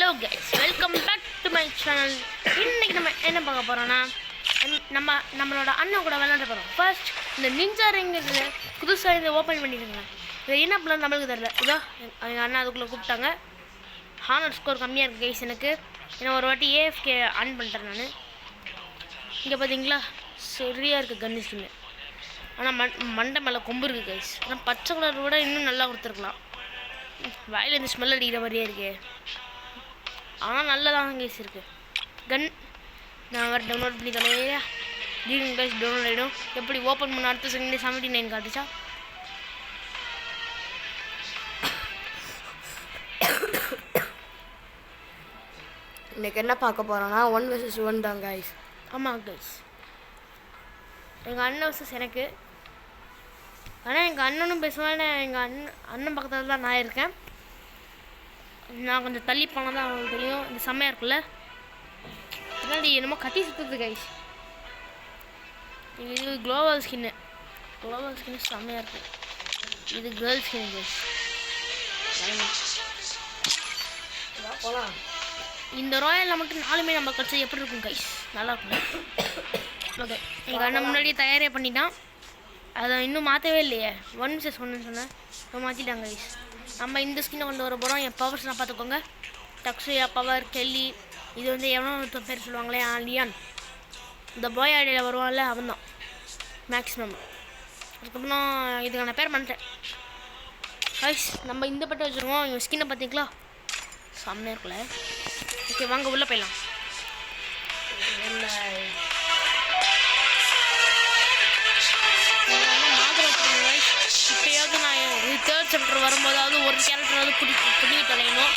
Guys, welcome back to my channel. இன்னைக்கு நம்ம என்ன பார்க்க போகிறோன்னா, நம்மளோட அண்ணன் கூட விளையாட போகிறோம். ஃபர்ஸ்ட் இந்த நிஞ்சா ரிங்கில் புதுசாக இதை ஓப்பன் பண்ணிடுங்க. இதை என்ன பண்ணலாம் நம்மளுக்கு தெரியல. இதோ எங்கள் அண்ணா அதுக்குள்ளே கூப்பிட்டாங்க. ஹானர் ஸ்கோர் கம்மியாக இருக்குது கைஸ் எனக்கு. ஏன்னா ஒரு வாட்டி ஏஎஃப்கே ஆன் பண்ணிட்டேன் நான். இங்கே பார்த்தீங்களா சரியாக இருக்குது கன்னு ஸ்கின்னு. ஆனால் மண்டை மேலே கொம்பு இருக்குது கைஸ். ஆனால் பச்சை கலர் விட இன்னும் நல்லா கொடுத்துருக்கலாம். வாயிலேருந்து ஸ்மெல் அடிக்கிற மாதிரியே இருக்கு. ஆனால் நல்லதாக கைஸ் இருக்குது கன். நான் வேறு டவுன்லோட் பண்ணி தலையா ஜீவிங் கைஸ் டவுன்லோட் ஆகிடும். எப்படி ஓப்பன் பண்ண அடுத்த செகண்ட் 79 காட்டுச்சா. இன்றைக்கி என்ன பார்க்க போகிறோன்னா 1 vs 1 தான் கைஸ். ஆமாம் கைஸ், எங்கள் அண்ணன் வர்சஸ் எனக்கு. ஆனால் எங்கள் அண்ணனும் பேசுவேன். எங்கள் அண்ணன் பக்கத்தில் தான் நான் இருக்கேன். நான் கொஞ்சம் தள்ளி போனால் தான் அவங்களுக்கு தெரியும். இந்த செம்மையாக இருக்குல்ல. பின்னாடி என்னமோ கத்தி சுற்றுது கைஸ். இது குளோபல் ஸ்கின்னு. குளோபல் ஸ்கின்னு செம்மையாக இருக்குது. இது கேர்ள் ஸ்கின் கைஸ். போகலாம். இந்த ராயலில் மட்டும் 4 நம்ம கழிச்சா எப்படி இருக்கும் கைஸ்? நல்லா இருக்கும். ஓகே, எங்கள் அண்ணன் முன்னாடியே தயாரே பண்ணிட்டான். அதை இன்னும் மாற்றவே இல்லையே. 1 vs 1 சொன்னேன், இப்போ மாற்றிட்டாங்க கைஸ். நம்ம இந்த ஸ்கின்னை கொண்டு வர போகிறோம். என் பவர்ஸ்லாம் பார்த்துக்கோங்க. டக்ஸியா, பவர், கெல்லி. இது வந்து எவனோ பேர் சொல்லுவாங்களே, லியான். இந்த பாய் ஐடியில் வருவான்ல அவன் தான் மேக்ஸிமம். அதுக்கப்புறம் இதுக்கான பேர் பண்ணிட்டேன் கைஸ். நம்ம இந்த பட்டை வச்சுருவோம். இவன் ஸ்கின்னை பார்த்தீங்களா செம்மையாக இருக்குல்ல. ஓகே வாங்க உள்ளே போயிடலாம். இப்போயாவது நான் 3rd சாப்டர் வரும்போதாவது ஒரு கேரக்டராவது புடிக்க தொலையணும்.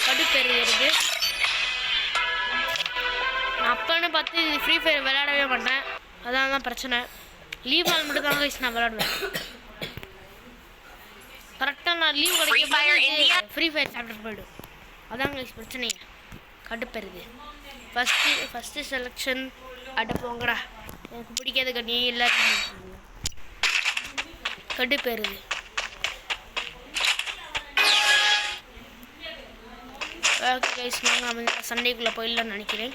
கடுப்பேறுகிறது. நான் அப்போன்னு பார்த்து இது ஃப்ரீ ஃபயர் விளையாடவே மாட்டேன். அதான் தான் பிரச்சனை. லீவ் நாள் மட்டும் தான் கைஸ் நான் விளையாடுவேன். கரெக்டாக நான் லீவ் கிடைக்கும் ஃப்ரீ ஃபயர் சாப்டர் போய்டும். அதான் கைஸ் பிரச்சனையே. கடுப்பேறுது. ஃபஸ்ட்டு செலெக்ஷன் அட போங்கடா. எனக்கு பிடிக்காத கண்ணி எல்லாருமே கடுப்பேறுது. ஓகே கைஸ், நம்ம சண்டேக்குள்ளே போயிடலான்னு நினைக்கிறேன்.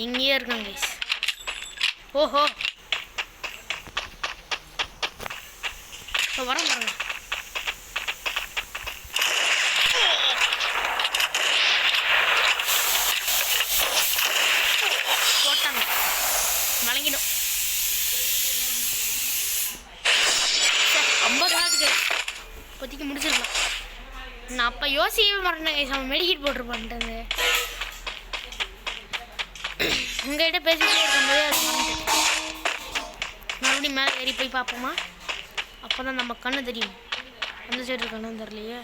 எங்கேயே இருக்காங்க கைஸ். ஓஹோ வர பாருங்க. போட்டாங்க மலங்கிடும். 50 இப்போதைக்கு முடிச்சிருக்கலாம். நான் அப்போ யோசிக்கவே மாட்டேன் கைஸ். அவன் மெடிக்கெட் போட்டிருப்பான்ட்டு உங்கள்கிட்ட பேசிகிட்டே இருக்கும்போதே அது மறந்துட்டேன். மறுபடியும் மேலே ஏறி போய் பார்ப்போமா? அப்போ தான் நம்ம கண்ணு தெரியும். அந்த சைடு கண்ணு தெரியலையே.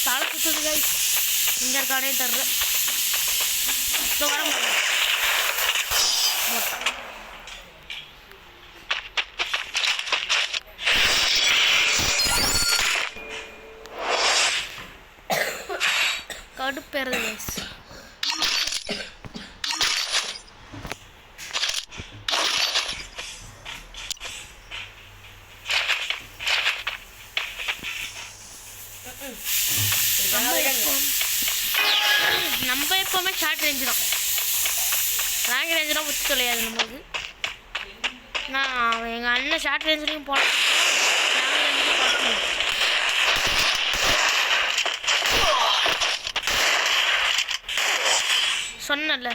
தலை சுற்றுது கைஸ். எங்கே இருக்கானே தெரியல. இப்போ வர முடியும். கடுப்பேறது கைஸ். நம்ம எப்போவுமே ஷார்ட் ரேஞ்சு தான். லாங் ரேஞ்சுலாம் ஒத்து தொலையாது நம்மளுக்கு. நான் எங்கள் அண்ணன் ஷார்ட் ரேஞ்சுலையும் போகலாம், லாங் ரேஞ்சுலையும் பார்க்கணும். சொன்னல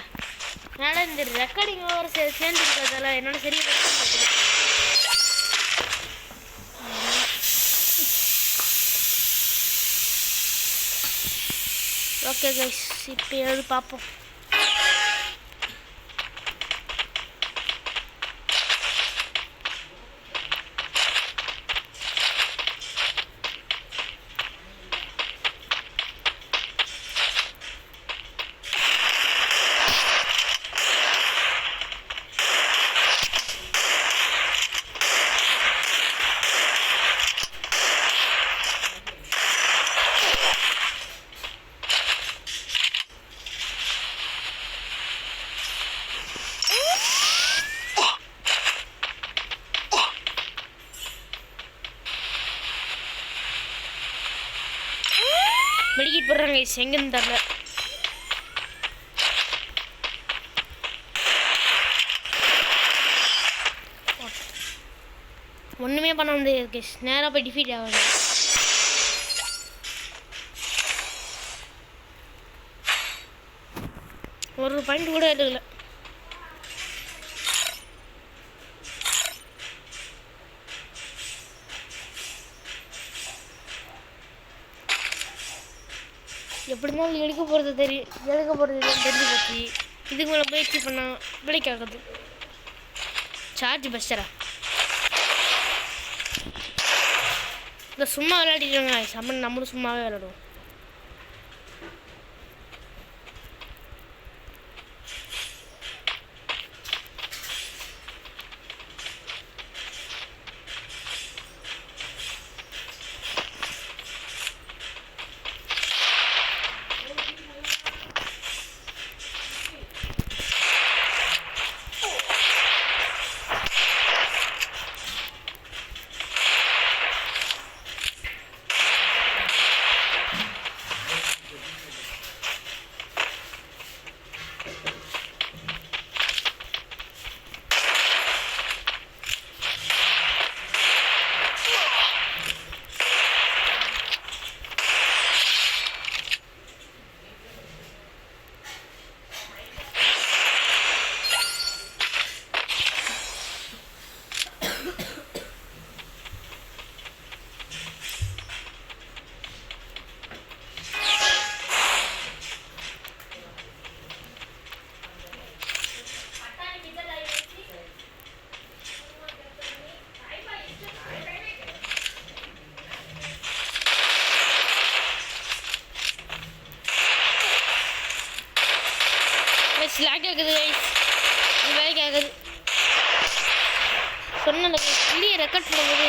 என்னால் இந்த ரெக்கார்டிங் ஓவர் சேர்ந்துருக்கிறதால என்னோட சரி. ஓகே கைஸ், இப்போ எழுது பார்ப்போம். மெடிக்கேட் போடுறாங்க கைஸ், எங்கேன்னு தெரில. ஒன்றுமே பண்ண முடியாது கைஸ், நேராக போய் டிஃபீட் ஆகாது. ஒரு பாயிண்ட் கூட எடுக்கல. எப்படி இருந்தாலும் எடுக்க போகிறது தெரிஞ்சு போச்சு. இதுக்கு மேலே முயற்சி பண்ணால் பிரேக் ஆகுது. சார்ஜ் பஸ்டரா இந்த சும்மா விளையாடிடுவாங்க சம்மன், நம்மளும் சும்மாவே விளையாடுவோம். லாக் ஆகுது கைஸ், இது வேலைக்கு ஆகுது. சொன்னல இல்லையே, ரெக்கார்ட் பண்ணும்போது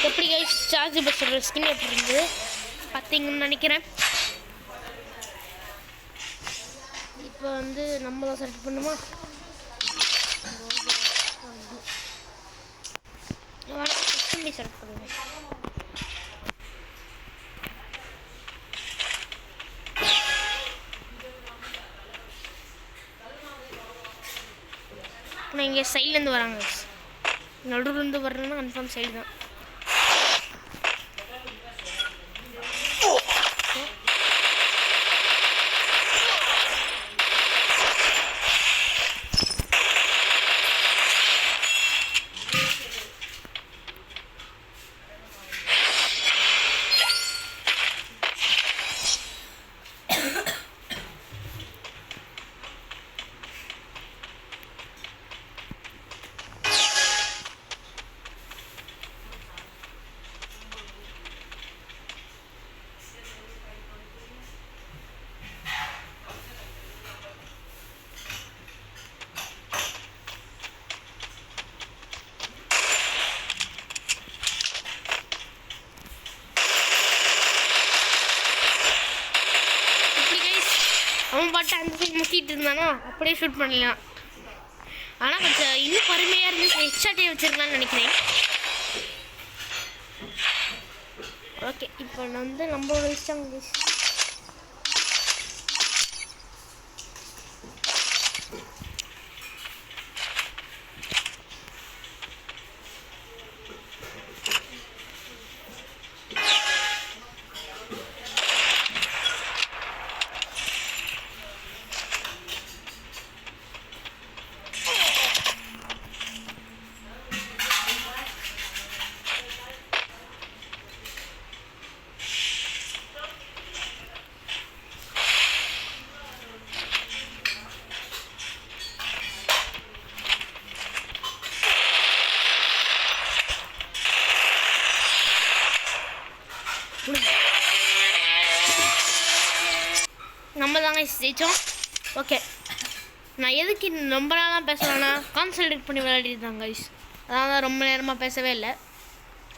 எப்படி கைஸ் சார்ஜ் பஸ்டர் ஸ்கின் எப்படி இருந்தது பார்த்தீங்கன்னு நினைக்கிறேன். இப்போ வந்து நம்ம தான் செலக்ட் பண்ணுமா? செலக்ட் பண்ணுவோம். ஆனால் இங்கே சைட்லேருந்து வராங்க, நடுவுலேருந்து வர்றதுன்னா கன்ஃபார்ம் சைடு தான். அவன் பாட்டு அந்த சைடு முக்கிட்டு இருந்தானா அப்படியே ஷூட் பண்ணலாம். ஆனால் கொஞ்சம் இன்னும் பொறுமையாக இருந்து ஹெட்ஷாட்டே வச்சுருக்கலான்னு நினைக்கிறேன். ஓகே, இப்போ வந்து நம்மளோட இஷ்டம். நம்ம தாங்க ஜெயிச்சோம். ஓகே, நான் எதுக்கு ரொம்ப நாளாக பேசுவேன்னா கான்சன்ட்ரேட் பண்ணி விளையாடிட்டு தான் கைஸ், அதான் ரொம்ப நேரமாக பேசவே இல்லை.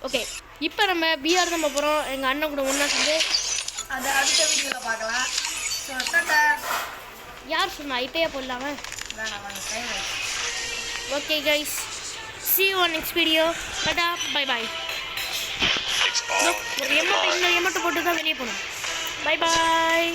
ஓகே, இப்போ நம்ம பிஆர் தான் போகிறோம் எங்கள் அண்ணன் கூட ஒன்றா சேர்ந்து. அதை அடுத்த வீடியோவில் பார்க்கலாம். So tata. யார் சொன்னா இப்போயே போடலாமா? வேணாம் வாங்க டைம் ஆயிடுச்சு. Okay guys, see you on next video. Tata bye bye. ஒரு எமௌண்ட் போட்டு தான் வெளியே போகணும். Bye bye.